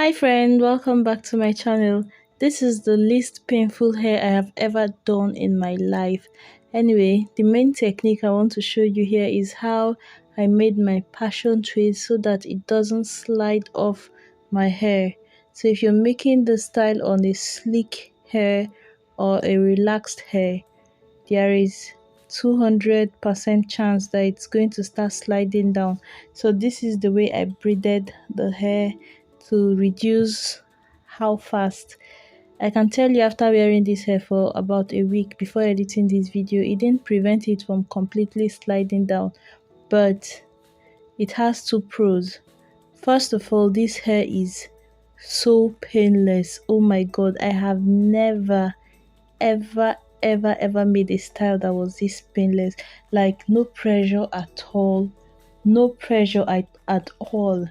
Hi friend, welcome back to my channel. This is the least painful hair I have ever done in my life. Anyway, the main technique I want to show you here is how I made my passion twist so that it doesn't slide off my hair. So if you're making the style on a sleek hair or a relaxed hair, there is 200% chance that it's going to start sliding down. So this is the way I braided the hair to reduce how fast. I can tell you, after wearing this hair for about a week before editing this video, it didn't prevent it from completely sliding down, but it has two pros. First of all, this hair is so painless. Oh my god, I have never ever made a style that was this painless. Like, no pressure at all, no pressure at all.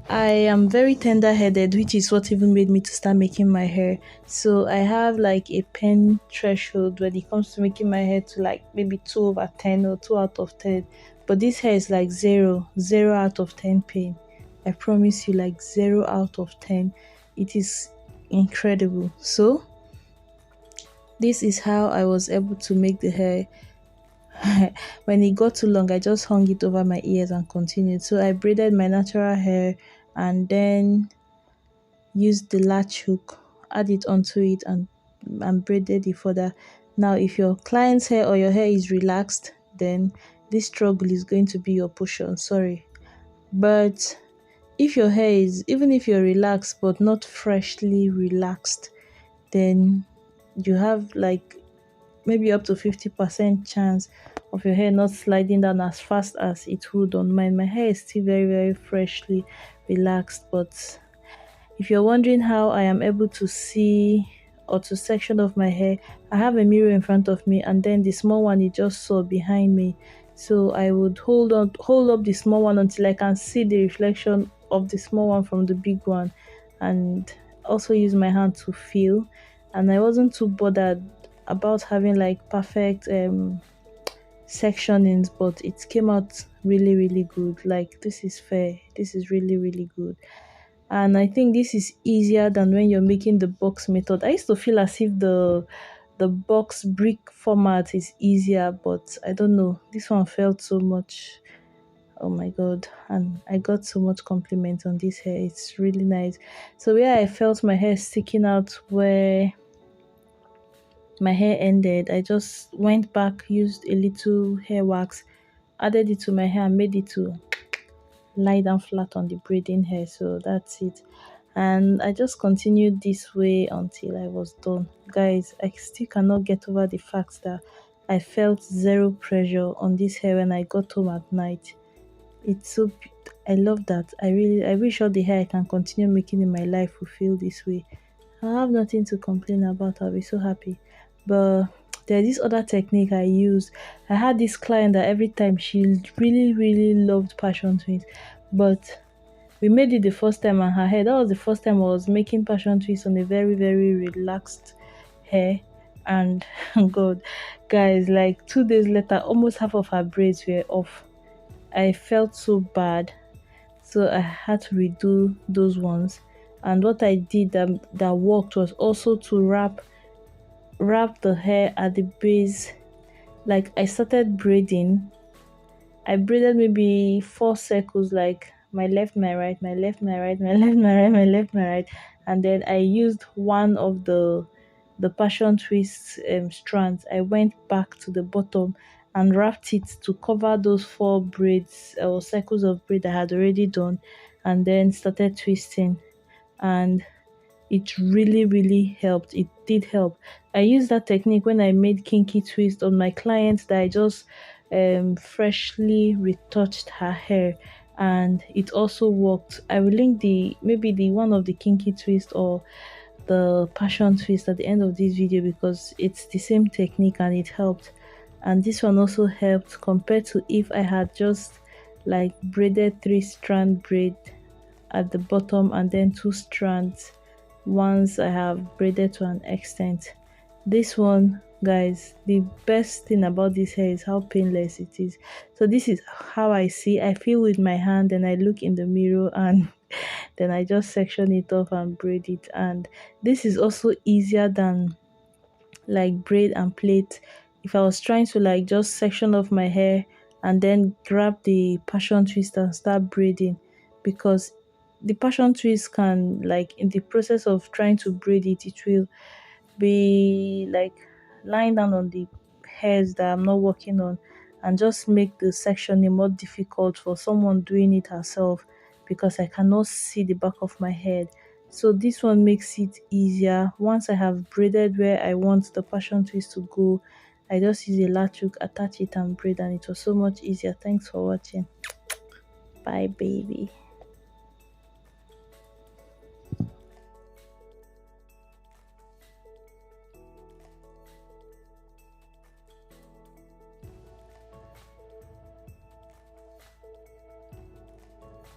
I am very tender-headed, which is what even made me to start making my hair. So I have like a pain threshold when it comes to making my hair to like maybe 2/10 or 2 out of 10. But this hair is like 0 out of 10 pain. I promise you, like 0 out of 10. It is incredible. So this is how I was able to make the hair. When it got too long, I just hung it over my ears and continued. So I braided my natural hair and then used the latch hook, add it onto it, and braided it further. Now if your client's hair or your hair is relaxed, then this struggle is going to be your portion. Sorry. But if your hair is, even if you're relaxed but not freshly relaxed, then you have like maybe up to 50% chance of your hair not sliding down as fast as it would on mine. My hair is still very freshly relaxed. But if you're wondering how I am able to see or to section off my hair, I have a mirror in front of me, and then the small one you just saw behind me. So I would hold up the small one until I can see the reflection of the small one from the big one, and also use my hand to feel. And I wasn't too bothered about having like perfect sectionings, but it came out really good. Like, this is fair, this is really good. And I think this is easier than when you're making the box method. I used to feel as if the box brick format is easier, but I don't know, this one felt so much. Oh my god, and I got so much compliment on this hair. It's really nice. So where I felt my hair sticking out, where my hair ended, I just went back, used a little hair wax, added it to my hair, and made it to lie down flat on the braiding hair. So that's it. And I just continued this way until I was done. Guys, I still cannot get over the fact that I felt zero pressure on this hair when I got home at night. It's so I love that. I wish all the hair I can continue making in my life will feel this way. I have nothing to complain about. I'll be so happy. But there's this other technique I use. I had this client that every time she really loved passion twins, but we made it the first time on her hair. That was the first time I was making passion twists on a very relaxed hair. And god, guys, like 2 days later, almost half of her braids were off. I felt so bad, so I had to redo those ones. And what I did that worked was also to wrap the hair at the base. Like, I started braiding. I braided maybe 4 circles, like my left, my right, my left, my right, my left, my right, my left, my right. And then I used one of the passion twist strands. I went back to the bottom and wrapped it to cover those 4 braids or circles of braid I had already done, and then started twisting. And it really helped. It did help. I used that technique when I made kinky twist on my client that I just freshly retouched her hair, and it also worked. I will link maybe the one of the kinky twist or the passion twist at the end of this video, because it's the same technique and it helped. And this one also helped compared to if I had just like braided 3-strand braid at the bottom and then 2 strands once I have braided to an extent. This one, guys, the best thing about this hair is how painless it is. So this is how I feel with my hand, and I look in the mirror, and then I just section it off and braid it. And this is also easier than like braid and plait. If I was trying to like just section off my hair and then grab the passion twist and start braiding, because the passion twist can, like, in the process of trying to braid it, it will be like lying down on the hairs that I'm not working on, and just make the sectioning more difficult for someone doing it herself, because I cannot see the back of my head. So this one makes it easier. Once I have braided where I want the passion twist to go, I just use a latch hook, attach it and braid, and it was so much easier. Thanks for watching. Bye baby.